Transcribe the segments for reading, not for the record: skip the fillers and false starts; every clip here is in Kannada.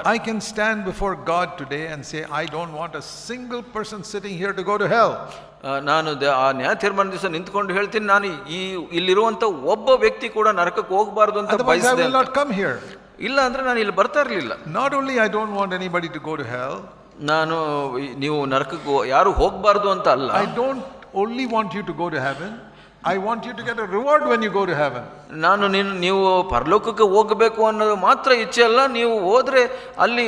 ಮಾಡ್ತಾರೆ. I can stand before God today and say, I don't want a single person sitting here to go to hell. ನಾನು ಆ ನ್ಯಾಯ ತೀರ್ಮಾನ ದಿವಸ ನಿಂತ್ಕೊಂಡು ಹೇಳ್ತೀನಿ, ನಾನು ಇಲ್ಲಿರುವಂತ ಒಬ್ಬ ವ್ಯಕ್ತಿ ಕೂಡ ನರಕಕ್ಕೆ ಹೋಗಬಾರ್ದು ಅಂತ Otherwise I ಬಯಸಿದೆ. will not come here. ಇಲ್ಲ ಅಂದ್ರೆ ನಾನು ಇಲ್ಲಿ ಬರ್ತಾ ಇರಲಿಲ್ಲ. Not only I don't want anybody to go to hell, ನಾನು ನೀವು ನರಕಕ್ಕೆ ಯಾರು ಹೋಗಬಾರ್ದು ಅಂತ ಅಲ್ಲ, I don't only want you to go to heaven, I want you to get a reward when you go to heaven. ನಾನು ನೀವು ಪರಲೋಕಕ್ಕೆ ಹೋಗಬೇಕು ಅನ್ನೋದು ಮಾತ್ರ ಇಚ್ಛೆ ಅಲ್ಲ, ನೀವು ಹೋದ್ರೆ ಅಲ್ಲಿ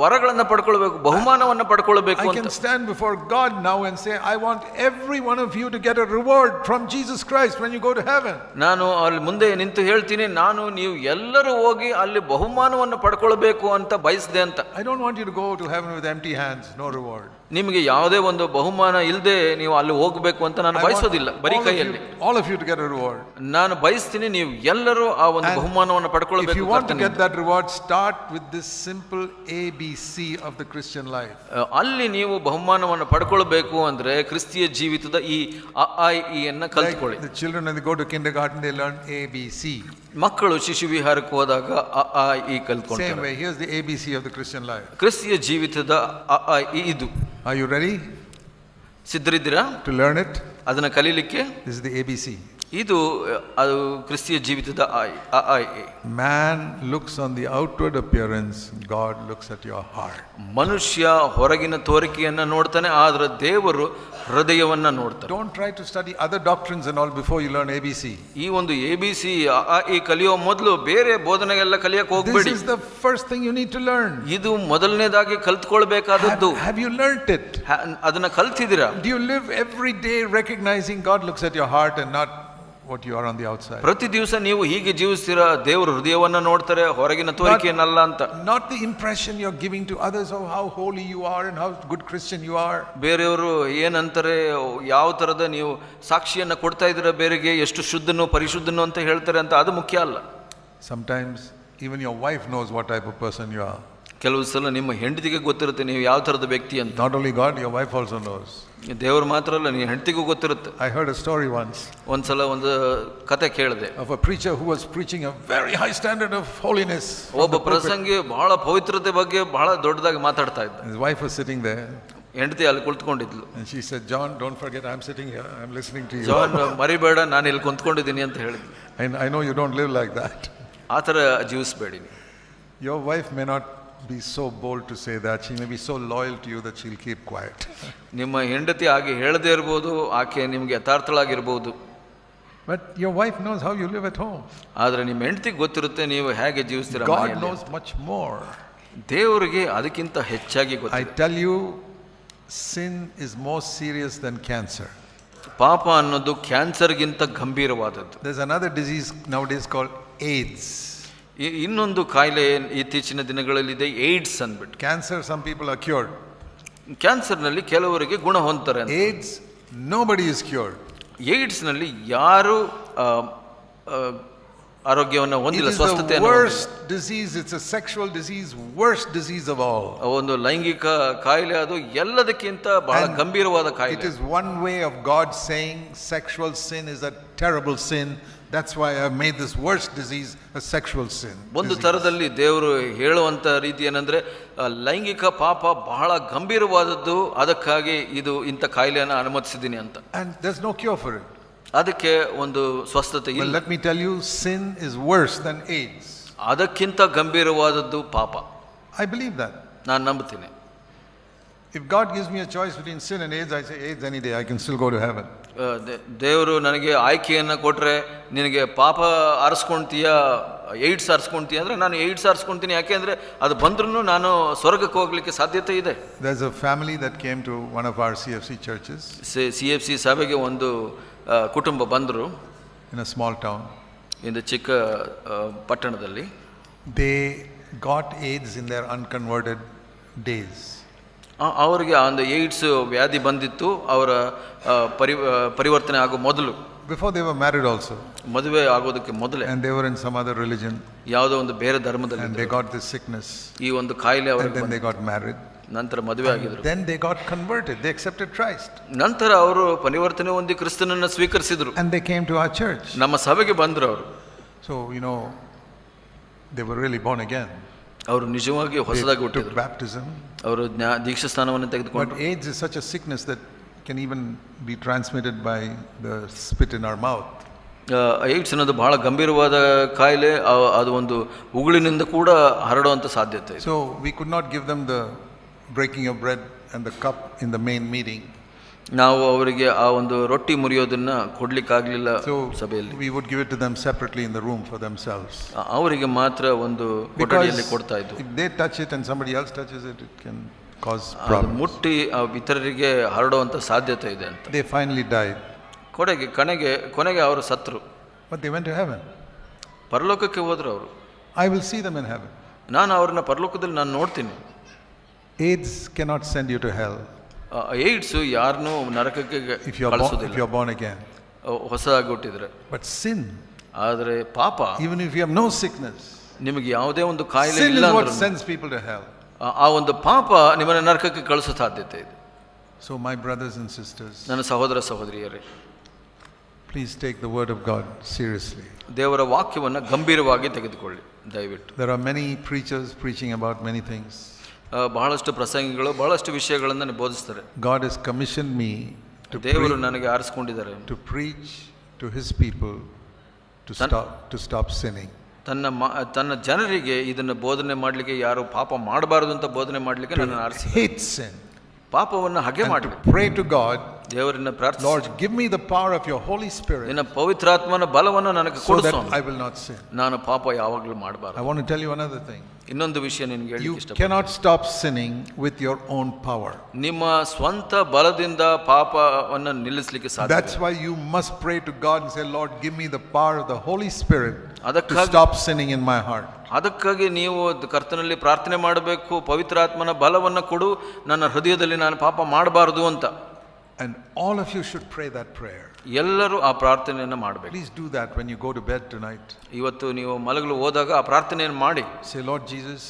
ವರಗಳನ್ನು ಪಡ್ಕೊಳ್ಬೇಕು, ಬಹುಮಾನವನ್ನು ಪಡ್ಕೊಳ್ಬೇಕು I ಅಂತ. can stand before God now and say, I want every one of you to get a reward from Jesus Christ when you go to heaven. ನಾನು ಅಲ್ಲಿ ಮುಂದೆ ನಿಂತು ಹೇಳ್ತೀನಿ, ನೀವು ಎಲ್ಲರೂ ಹೋಗಿ ಅಲ್ಲಿ ಬಹುಮಾನವನ್ನು ಪಡ್ಕೊಳ್ಬೇಕು ಅಂತ ಬಯಸಿದೆ ಅಂತ. I don't want you to go to heaven with empty hands, no reward. ನಿಮಗೆ ಯಾವುದೇ ಒಂದು ಬಹುಮಾನ ಇಲ್ಲದೆ ನೀವು ಅಲ್ಲಿ ಹೋಗಬೇಕು ಅಂತ ನಾನು ಬಯಸೋದಿಲ್ಲ, ಬರೀ ಕೈಯಲ್ಲಿ. All of you to get a reward. ನಾನು ಬಯಸ್ತೀನಿ ನೀವು ಎಲ್ಲರೂ ಆ ಒಂದು ಬಹುಮಾನವನ್ನು ಪಡ್ಕೊಳ್ಬೇಕು. If you want to get that reward, start with this simple ABC of the Christian life. ಅಲ್ಲಿ ನೀವು ಬಹುಮಾನವನ್ನು ಪಡ್ಕೊಳ್ಬೇಕು ಅಂದ್ರೆ ಕ್ರಿಸ್ತಿಯ ಜೀವಿತದ ಈ ಅ ಆ ಇ ಅನ್ನು ಕಲಿತುಕೊಳ್ಳಿ. The children when they go to kindergarten they learn ABC. ಮಕ್ಕಳು ಶಿಶು ವಿಹಾರಕ್ಕೆ ಹೋದಾಗ ಅ ಆ ಇ ಕಲಿತುಕೊಳ್ತಾರೆ. Same way, here's the ABC of the Christian life. ಕ್ರಿಸ್ತಿಯ ಜೀವಿತದ ಅ ಆ ಇ ಇದು. Are you ready? ಸಿದ್ಧರಿದ್ದೀರಾ to learn it? ಅದನ್ನ ಕಲೀಲಿಕ್ಕೆ. This is the ABC. ಇದು ಅದು ಕ್ರಿಸ್ತಿಯ ಜೀವಿತದ ಅ ಆ E. Man looks on the outward appearance, God looks at your heart. ಮನುಷ್ಯ ಹೊರಗಿನ ತೋರಿಕೆಯನ್ನ ನೋಡ್ತಾನೆ, ಆದ್ರೆ ದೇವರು ಹೃದಯವನ್ನ ನೋಡ್ತಾರೆ. Don't try to study other doctrines and all before you learn ABC. ಈ ಒಂದು ABC ಅ ಆ ಇ ಕಲಿಯೋ ಮೊದಲು ಬೇರೆ ಬೋಧನೆಗೆಲ್ಲ ಕಲಿಯಕ್ಕೆ ಹೋಗಬೇಡಿ. This is the first thing you need to learn. ಇದು ಮೊದಲನೇದಾಗಿ ಕಲ್ತ್ಕೊಳ್ಬೇಕಾದದ್ದು. Have you learned it? ಅದನ್ನ ಕಲ್ತಿದ್ದೀರಾ? Do you live every day recognizing God looks at your heart and not what you are on the outside? ಪ್ರತಿ ದಿವಸ ನೀವು ಹೀಗೆ ಜೀವಿಸ್ತೀರಾ, ದೇವರು ಹೃದಯವನ್ನ ನೋಡ್ತಾರೆ, ಹೊರಗಿನ ತೋರಿಕೆಯನ್ನಲ್ಲ ಅಂತ. Not the impression you're giving to others of how holy you are and how good Christian you are. ಬೇರೆಯವರು ಏನಂತಾರೆ, ಯಾವ ತರದ ನೀವು ಸಾಕ್ಷಿಯನ್ನ ಕೊಡ್ತಾ ಇದ್ದೀರಾ ಬೇರೆಗೆ, ಎಷ್ಟು ಶುದ್ಧನೋ ಪರಿಶುದ್ಧನೋ ಅಂತ ಹೇಳ್ತಾರೆ ಅಂತ, ಅದು ಮುಖ್ಯ ಅಲ್ಲ. Sometimes even your wife knows what type of person you are. ಕೆಲವು ಸಲ ನಿಮ್ಮ ಹೆಂಡತಿಗೆ ಗೊತ್ತಿರುತ್ತೆ ನೀವು ಯಾವ ತರದ ವ್ಯಕ್ತಿ ಅಂತ. Not only God, your wife also knows. ದೇವರು ಮಾತ್ರ ಅಲ್ಲ, ನಿಮ್ಮ ಹೆಂಡತಿಗೂ ಗೊತ್ತಿರುತ್ತೆ. I heard a story once. ಒಂದ್ಸಲ ಒಂದು ಕತೆ ಕೇಳಿದೆ. Of a preacher who was preaching a very high standard of holiness. ಒಬ್ಬ ಪ್ರಸಂಗಿ ಬಹಳ ಪವಿತ್ರತೆ ಬಗ್ಗೆ ಬಹಳ ದೊಡ್ಡದಾಗಿ ಮಾತಾಡ್ತಾ ಇದ್ದ. His wife was sitting there. ಹೆಂಡತಿ ಅಲ್ಲಿ ಕುಳಿತುಕೊಂಡಿದ್ಲು. And she said, John, don't forget I'm sitting here, I'm listening to you. John, ಮರಿಬೇಡ, ನಾನು ಇಲ್ಲಿ ಕುಂತ್ಕೊಂಡಿದ್ದೀನಿ ಅಂತ ಹೇಳಿದ್ಲು. I know you don't live like that. ಆ ಥರ ಜೀವಿಸಬೇಡಿ. Your wife may not be so bold to say that. She may be so loyal to you that she'll keep quiet. ನಿಮ್ಮ ಹೆಂಡತಿ ಹಾಗೆ ಹೇಳದೇ ಇರಬಹುದು, ಆಕೆ ನಿಮಗೆ ಯಥಾರ್ಥಳಾಗಿರಬಹುದು. But your wife knows how you live at home. ಆದ್ರೆ ನಿಮ್ಮ ಹೆಂಡತಿಗೆ ಗೊತ್ತಿರುತ್ತೆ ನೀವು ಹೇಗೆ ಜೀವಿಸ್ತೀರಾ. God knows much more. ದೇವರಿಗೆ ಅದಕ್ಕಿಂತ ಹೆಚ್ಚಾಗಿ ಗೊತ್ತು. I tell you, sin is more serious than cancer. ಪಾಪ ಅನ್ನೋದು ಕ್ಯಾನ್ಸರ್ಗಿಂತ ಗಂಭೀರವಾದದ್ದು. There's another disease nowadays called AIDS. ಇನ್ನೊಂದು ಕಾಯಿಲೆ ಇತ್ತೀಚಿನ ದಿನಗಳಲ್ಲಿ ಇದೆ, ಏಡ್ಸ್ ಅಂದ್ಬಿಟ್ಟು. Cancer, some people are cured. ಕ್ಯಾನ್ಸರ್ನಲ್ಲಿ ಕೆಲವರಿಗೆ ಗುಣ ಹೊಂದ್ತಾರೆ. AIDS, nobody is cured. ಏಡ್ಸ್ನಲ್ಲಿ ಯಾರು ಆರೋಗ್ಯವನ್ನು ಹೊಂದಿಲ್ಲ, ಸ್ವಸ್ಥತೆ. Worst disease, it's a sexual disease, worst disease of all. ಒಂದು ಲೈಂಗಿಕ ಕಾಯಿಲೆ, ಅದು ಎಲ್ಲದಕ್ಕಿಂತ ಬಹಳ ಗಂಭೀರವಾದ ಕಾಯಿಲೆ. It is one way of God saying sexual sin is a terrible sin. That's why I have made this worst disease a sexual sin. ಒಂದು ತರದಲ್ಲಿ ದೇವರು ಹೇಳುವಂತ ರೀತಿ ಏನಂದ್ರೆ, ಲೈಂಗಿಕ ಪಾಪ ಬಹಳ ಗಂಭೀರವಾದದ್ದು, ಅದಕ್ಕಾಗಿ ಇದು ಇಂಥ ಕಾಯಿಲೆಯನ್ನು ಅನುಮತಿಸಿದ್ದೀನಿ ಅಂತ. And there's no cure for it. ಅದಕ್ಕೆ ಒಂದು ಸ್ವಸ್ಥತೆ ಇಲ್ಲ. But let me tell you, sin is worse than AIDS. ಅದಕ್ಕಿಂತ ಗಂಭೀರವಾದದ್ದು ಪಾಪ. I believe that. ನಾನು ನಂಬುತ್ತೇನೆ. If God gives me a choice between sin and AIDS, I say AIDS any day. I can still go to heaven. ದೇವರು ನನಗೆ ಆಯ್ಕೆಯನ್ನು ಕೊಟ್ಟರೆ, ನಿನಗೆ ಪಾಪ ಆರಿಸ್ಕೊಳ್ತೀಯಾ ಏಡ್ಸ್ ಆರಿಸ್ಕೊಳ್ತೀಯ ಅಂದರೆ ನಾನು ಏಡ್ಸ್ ಆರಿಸ್ಕೊಳ್ತೀನಿ. ಯಾಕೆ ಅಂದರೆ ಅದು ಬಂದ್ರೂ ನಾನು ಸ್ವರ್ಗಕ್ಕೆ ಹೋಗ್ಲಿಕ್ಕೆ ಸಾಧ್ಯತೆ ಇದೆ. There's a family that came to one of our CFC churches. CFC ಸಭೆಗೆ ಒಂದು ಕುಟುಂಬ ಬಂದರು. In a small town. ಇಂದು ಚಿಕ್ಕ ಪಟ್ಟಣದಲ್ಲಿ. They got AIDS in their unconverted days. ಅವರಿಗೆ ಒಂದು ಏಡ್ಸ್ ವ್ಯಾಧಿ ಬಂದಿತ್ತು ಅವರ ಪರಿವರ್ತನೆ ಆಗೋ ಮೊದಲು. Before they were married also. ಮದುವೆ ಆಗೋದಕ್ಕೆ ಮೊದಲೇ. And they were in some other religion. ಯಾವುದೋ ಒಂದು ಬೇರೆ ಧರ್ಮದಲ್ಲಿ. And they got this sickness. ಈ ಒಂದು ಕಾಯಿಲೆ ಅವರಿಗೆ. And then they got married. ನಂತರ ಮದುವೆ ಆಗಿದ್ರು. Then they got converted. They accepted Christ. ನಂತರ ಅವರು ಪರಿವರ್ತನೆ ಹೊಂದಿ ಕ್ರಿಸ್ತನನ್ನು ಸ್ವೀಕರಿಸಿದ್ರು. And they came to our church. ನಮ್ಮ ಸಭೆಗೆ ಬಂದರು ಅವರು. So, they were really born again. ಅವರು ನಿಜವಾಗಿ ಹೊಸದಾಗಿ They took ಹುಟ್ಟಿದ್ರು. baptism. ಅವರು ದೀಕ್ಷಾ ಸ್ಥಾನವನ್ನು But ತೆಗೆದುಕೊಂಡು. AIDS is such a sickness that can even be transmitted by the spit in our mouth. AIDS ಅನ್ನೋದು ಬಹಳ ಗಂಭೀರವಾದ ಕಾಯಿಲೆ. ಅದು ಒಂದು ಉಗುಳಿನಿಂದ ಕೂಡ ಹರಡುವಂಥ ಸಾಧ್ಯತೆ ಇದೆ. So we could not give them the breaking of bread and the cup in the main meeting. ನಾವು ಅವರಿಗೆ ಆ ಒಂದು ರೊಟ್ಟಿ ಮುರಿಯೋದನ್ನ ಕೊಡ್ಲಿಕ್ಕಾಗ್ಲಿಲ್ಲ So ಸಭೆಯಲ್ಲಿ. we would give it to them separately in the room for themselves. ಅವರಿಗೆ ಮಾತ್ರ ಒಂದು ಕೊಠಡಿಯಲ್ಲಿ ಕೊಡ್ತಾ ಇದ್ದು. If they touch it and somebody else touches it, it can cause ಅದು problems. ಮುಟ್ಟಿ ಇತರರಿಗೆ ಹರಡುವಂಥ ಸಾಧ್ಯತೆ ಇದೆ ಅಂತ. They finally died, ಕೊನೆಗೆ ಅವರು ಸತ್ರು. but they went to heaven. ಪರಲೋಕಕ್ಕೆ ಹೋದ್ರು ಅವರು. I will see them in heaven. ನಾನು ಅವ್ರನ್ನ ಪರಲೋಕದಲ್ಲಿ ನಾನು ನೋಡ್ತೀನಿ. AIDS cannot send you to hell AIDS ಯಾರನ್ನೂ ನರಕಕ್ಕೆ if you ಕಳಿಸೋದಿಲ್ಲ are born again. ಹೊಸದಾಗಿ ಹುಟ್ಟಿದ್ರೆ. But sin, ಆದರೆ ಪಾಪ, even if you have no sickness, ನಿಮಗೆ ಯಾವುದೇ ಒಂದು ಕಾಯಿಲೆ sin ಇಲ್ಲ is what ಅಂದ್ರೂ sends people to hell. ಆ ಒಂದು ಪಾಪ ನಿಮ್ಮನ್ನ ನರಕಕ್ಕೆ ಕಳಿಸೋ ಸಾಧ್ಯತೆ ಇದೆ. So my brothers and sisters, ನನ್ನ ಸಹೋದರ ಸಹೋದರಿಯರೇ, please take the word of God seriously. ದೇವರ ವಾಕ್ಯವನ್ನು ಗಂಭೀರವಾಗಿ ತೆಗೆದುಕೊಳ್ಳಿ ದಯವಿಟ್ಟು. There are many preachers preaching about many things. ಬಹಳಷ್ಟು ಪ್ರಸಂಗಿಗಳು ಬಹಳಷ್ಟು ವಿಷಯಗಳನ್ನು ಬೋಧಿಸ್ತಾರೆ. God has commissioned me ದೇವರು ನನಗೆ ಆರಿಸಿಕೊಂಡಿದ್ದಾರೆ to preach to his people to stop sinning. ತನ್ನ ಜನರಿಗೆ ಇದನ್ನು ಬೋಧನೆ ಮಾಡಲಿಕ್ಕೆ, ಯಾರು ಪಾಪ ಮಾಡಬಾರದು ಅಂತ ಬೋಧನೆ ಮಾಡಲಿಕ್ಕೆ ನನ್ನನ್ನು ಆರಿಸಿದ್ದಾರೆ. Hate sin. ಪಾಪವನ್ನು ಹಗೆ And ಮಾಡಿ to pray to God, ದೇವರನ್ನ ಪ್ರಾರ್ಥಿಸಿ, Lord, give me the power of your Holy Spirit ನಿನ್ನ ಪವಿತ್ರಾತ್ಮನ ಬಲವನ್ನು ನನಗೆ so ಕೊಡು that Swami. I will not sin. ನಾನು ಪಾಪ ಯಾವಾಗಲೂ ಮಾಡಬಾರದು. I want to tell you another thing. ಇನ್ನೊಂದು ವಿಷಯ ನಿನಗೆ You ಹೇಳಲಿಕ್ಕೆ ಇಷ್ಟಪಡ್ತೀನಿ. cannot stop sinning with your own power. ನಿಮ್ಮ ಸ್ವಂತ ಬಲದಿಂದ ಪಾಪವನ್ನು ನಿಲ್ಲಿಸಲಿಕ್ಕೆ ಸಾಧ್ಯ. That's why you must pray to God and say, Lord, give me the power of the Holy Spirit to stop sinning in my heart. ಅದಕ್ಕಾಗಿ ನೀವು ಕರ್ತನಲ್ಲಿ ಪ್ರಾರ್ಥನೆ ಮಾಡಬೇಕು, ಪವಿತ್ರಾತ್ಮನ ಬಲವನ್ನು ಕೊಡು, ನನ್ನ ಹೃದಯದಲ್ಲಿ ನಾನು ಪಾಪ ಮಾಡಬಾರದು ಅಂತ. And all of you should pray that prayer. ಎಲ್ಲರೂ ಆ ಪ್ರಾರ್ಥನೆಯನ್ನು ಮಾಡಬೇಕು. Please do that when you go to bed tonight. ಇವತ್ತು ನೀವು ಮಲಗಲು ಹೋದಾಗ ಆ ಪ್ರಾರ್ಥನೆಯನ್ನು ಮಾಡಿ. Say, Lord Jesus,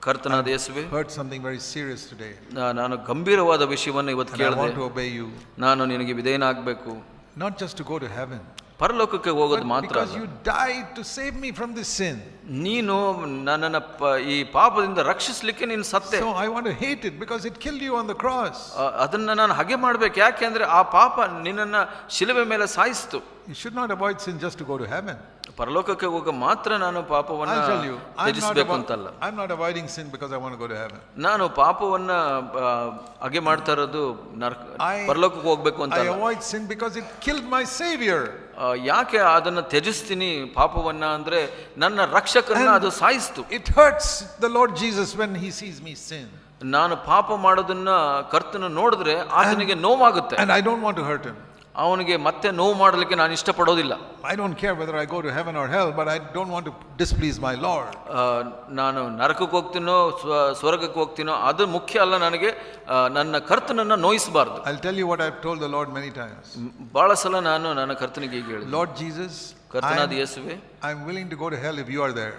ಕರ್ತನಾದ ಯೇಸುವೇ, heard something very serious today. ನಾನು ಗಂಭೀರವಾದ ವಿಷಯವನ್ನು ಇವತ್ತು And I ಕೇಳಿದೆ. want to obey you. ನಾನು ನಿನಗೆ ವಿಧೇಯನಾಗಬೇಕು. Not just to go to heaven, ಪರಲೋಕಕ್ಕೆ ಹೋಗೋದು but ಮಾತ್ರ because ಅಲ್ಲ. you died to save me from this sin. ನೀನು ನನ್ನನ್ನು ಈ ಪಾಪದಿಂದ ರಕ್ಷಿಸಲಿಕ್ಕೆ ನೀನು ಸತ್ತೆ. So I want to hate it because it killed you on the cross. ಅದನ್ನ ನಾನು ಹಾಗೆ ಮಾಡ್ಬೇಕು, ಯಾಕೆಂದ್ರೆ ಆ ಪಾಪ ನಿನ್ನನ್ನ ಶಿಲುಬೆ ಮೇಲೆ ಸಾಯಿಸ್ತು. You should not avoid sin just to go to heaven. ಪರಲೋಕಕ್ಕೆ ಹೋಗ ಮಾತ್ರ ನಾನು ಪಾಪವನ್ನ I'll tell you, ತ್ಯಜಿಸಬೇಕು ಅಂತಲ್ಲ. I'm not avoiding sin because I want to go to heaven. ನಾನು ಪಾಪವನ್ನ ಹಾಗೆ ಮಾಡ್ತಾ ಇರೋದು ಪರಲೋಕಕ್ಕೆ ಹೋಗ್ಬೇಕು ಅಂತ. I avoid sin because it killed my savior. ಯಾಕೆ ಅದನ್ನ ತ್ಯಜಿಸ್ತೀನಿ ಪಾಪವನ್ನ ಅಂದ್ರೆ ನನ್ನ ರಕ್ಷಕರನ್ನ ಅದು ಸಾಯಿಸ್ತು. It hurts the Lord Jesus when he sees me sin. ನಾನು ಪಾಪ ಮಾಡೋದನ್ನ ಕರ್ತನ ನೋಡಿದ್ರೆ ಆತನಿಗೆ ನೋವಾಗುತ್ತೆ. And I don't want to hurt him. ಅವನಿಗೆ ಮತ್ತೆ ನೋವು ಮಾಡಲಿಕ್ಕೆ ನಾನು ಇಷ್ಟಪಡೋದಿಲ್ಲ. I don't care whether I go to heaven or hell, but I don't want to displease my Lord. ನಾನು ನರಕಕ್ಕೆ ಹೋಗ್ತೀನೋ ಸ್ವರ್ಗಕ್ಕೆ ಹೋಗ್ತೀನೋ ಅದು ಮುಖ್ಯ ಅಲ್ಲ ನನಗೆ. ನನ್ನ ಕರ್ತನನ್ನ ನೋಯಿಸಬಾರ್ದು. I'll tell you what I've told the Lord many times. ಬಹಳ ಸಲ ನಾನು ನನ್ನ ಕರ್ತನಿಗೆ ಹೀಗೆ ಹೇಳಿದೆ, Lord Jesus, ಕರ್ತನಾದ ಯೇಸುವೆ, I'm willing to go to hell if you are there.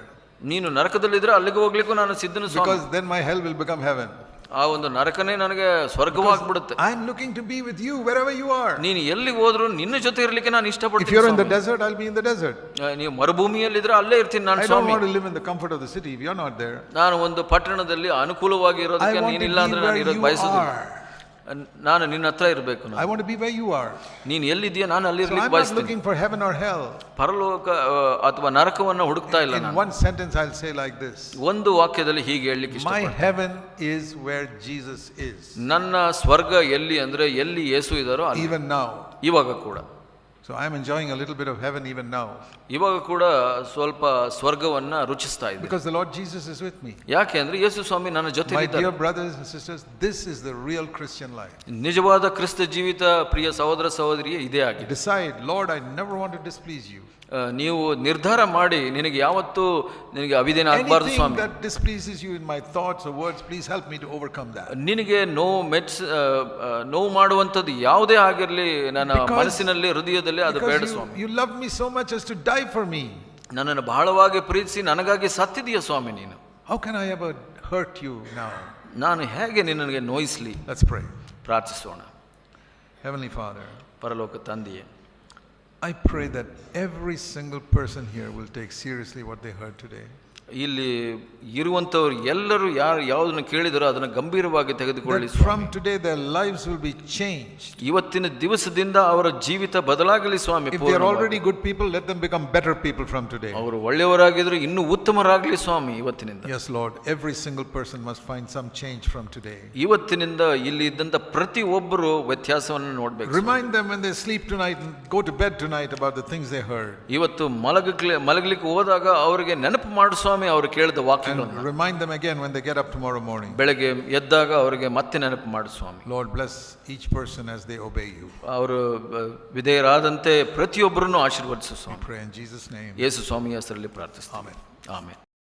ನೀನು ನರಕದಲ್ಲಿದ್ರೆ ಅಲ್ಲಿಗೆ ಹೋಗ್ಲಿಕ್ಕೂ ನಾನು ಸಿದ್ಧನು ಸ್ವಾಮಿ. Because then my hell will become heaven. ಆ ಒಂದು ನರಕನೇ ನನಗೆ ಸ್ವರ್ಗವಾಗ್ಬಿಡುತ್ತೆ. I'm looking to be with you wherever you are. ನೀನು ಎಲ್ಲಿಗೆ ಹೋದ್ರು ನಿನ್ನ ಜೊತೆ ಇರ್ಲಿಕ್ಕೆ ನಾನು ಇಷ್ಟಪಡ್ತೀನಿ. If you're in the desert, I'll be in the desert. ನೀವು ಮರುಭೂಮಿಯಲ್ಲಿದ್ರೆ ಅಲ್ಲೇ ಇರ್ತೀನಿ ನಾನು I don't Swami. want to live in the comfort of the city if you're not there. ನಾನು ಒಂದು ಪಟ್ಟಣದಲ್ಲಿ ಅನುಕೂಲವಾಗಿ ಇರೋದಕ್ಕೆ ನೀನಿಲ್ಲ ಅಂದ್ರೆ ನಾನು ಇರೋದು ಬಯಸೋದಿಲ್ಲ. ನಾನು ನಿನ್ನ ಹತ್ರ ಇರಬೇಕು. I want to be where you are. ನೀನು ಎಲ್ಲಿದ್ದೀಯ ನಾನು ಅಲ್ಲಿ So ಇರ್ಲಿಕ್ಕೆ I'm not ಬಯಸ್ತೀನಿ. looking for heaven or hell. ಪರಲೋಕ ಅಥವಾ ನರಕವನ್ನು ಹುಡುಕ್ತಾ ಇಲ್ಲ In ನಾನು. one sentence I'll say like this. ಒಂದು ವಾಕ್ಯದಲ್ಲಿ ಹೀಗೆ ಹೇಳಲಿಕ್ಕೆ My ಇಷ್ಟಪಡ್ತೀನಿ. heaven is where Jesus is. ನನ್ನ ಸ್ವರ್ಗ ಎಲ್ಲಿ ಅಂದ್ರೆ ಎಲ್ಲಿ ಯೇಸು ಇದ್ದಾರೋ ಅಲ್ಲಿ. Even now. ಇವಾಗ ಕೂಡ. So I'm enjoying a little bit of heaven even now. ಇವಾಗ ಕೂಡ ಸ್ವಲ್ಪ ಸ್ವರ್ಗವನ್ನ ರುಚಿಸ್ತಾ ಇದ್ದೀನಿ. Because the Lord Jesus is with me. ಯಾಕೆ ಅಂದ್ರೆ ಯೇಸು ಸ್ವಾಮಿ ನನ್ನ ಜೊತೆ My ಇದ್ದಾರೆ. dear brothers and sisters, this is the real Christian life. ನಿಜವಾದ ಕ್ರಿಸ್ತ ಜೀವಿತ ಪ್ರಿಯ ಸಹೋದರ ಸಹೋದರಿಯೇ ಇದೇ ಆಗಿದೆ. Decide, Lord, I never want to displease you. ನೀವು ನಿರ್ಧಾರ ಮಾಡಿ ನಿನಗೆ ಯಾವತ್ತೂ ನಿನಗೆ ಅವಿಧೇನ ಆಗಬಾರದು Anything Swami. that displeases you in my thoughts or words, please help me to overcome that. ನಿನಗೆ ನೋವು ಮಾಡುವಂಥದ್ದು ಯಾವುದೇ ಆಗಿರಲಿ ನನ್ನ ಮನಸ್ಸಿನಲ್ಲಿ ಹೃದಯದಲ್ಲಿ ಅದು ಬೇಡ Because Swami. you love me so much as to die for me. ನನ್ನನ್ನು ಬಹಳವಾಗಿ ಪ್ರೀತಿಸಿ ನನಗಾಗಿ ಸತ್ತಿದೀಯ ಸ್ವಾಮಿ ನೀನು. How can I ever hurt you now? ನಾನು ಹೇಗೆ ನಿನಗೆ ನೋಯಿಸಲಿ? Let's pray. ಪ್ರಾರ್ಥಿಸೋಣ. Heavenly Father, ಪರಲೋಕ ತಂದೆಯೇ, I pray that every single person here will take seriously what they heard today. ಇಲ್ಲಿ ಇರುವಂಥವ್ರು ಎಲ್ಲರೂ ಯಾವುದನ್ನು ಕೇಳಿದರೋ ಅದನ್ನು ಗಂಭೀರವಾಗಿ ತೆಗೆದುಕೊಳ್ಳಿ. That from today their lives will be changed. ಇವತ್ತಿನ ದಿವಸದಿಂದ ಅವರ ಜೀವಿತ ಬದಲಾಗಲಿ ಸ್ವಾಮಿ. If they are already good people, let them become better people from today. ಅವರು ಒಳ್ಳೆಯವರಾಗಿದ್ರು ಇನ್ನೂ ಉತ್ತಮರಾಗಲಿ ಸ್ವಾಮಿ ಇವತ್ತಿನಿಂದ. Yes, Lord, every single person must find some change from today. ಇವತ್ತಿನಿಂದ ಇಲ್ಲಿ ಇದ್ದಂಥ ಪ್ರತಿ ಒಬ್ಬರು ವ್ಯತ್ಯಾಸವನ್ನು ನೋಡಬೇಕು. Remind them when they sleep tonight and go to bed tonight about the things they heard. ಇವತ್ತು ಮಲಗಲಿಕ್ಕೆ ಹೋದಾಗ ಅವರಿಗೆ ನೆನಪು ಮಾಡು ಸ್ವಾಮಿ ಅವರು ಕೇಳಿದ ವಾಕ್ಯಗಳನ್ನು. And remind them again when they get up tomorrow morning. ಬೆಳಗ್ಗೆ ಎದ್ದಾಗ ಅವರಿಗೆ ಮತ್ತೆ ನೆನಪು ಮಾಡು ಸ್ವಾಮಿ. Lord, bless each person as they obey you. ಅವರು ವಿಧೇಯರಾದಂತೆ ಪ್ರತಿಯೊಬ್ಬರನ್ನು ಆಶೀರ್ವದಿಸು ಸ್ವಾಮಿ. Pray in Jesus' name. ಯೇಸು ಸ್ವಾಮಿಯ ಹೆಸರಲ್ಲಿ ಪ್ರಾರ್ಥಿಸ್ತೀನಿ. Amen. ಆಮೆನ್.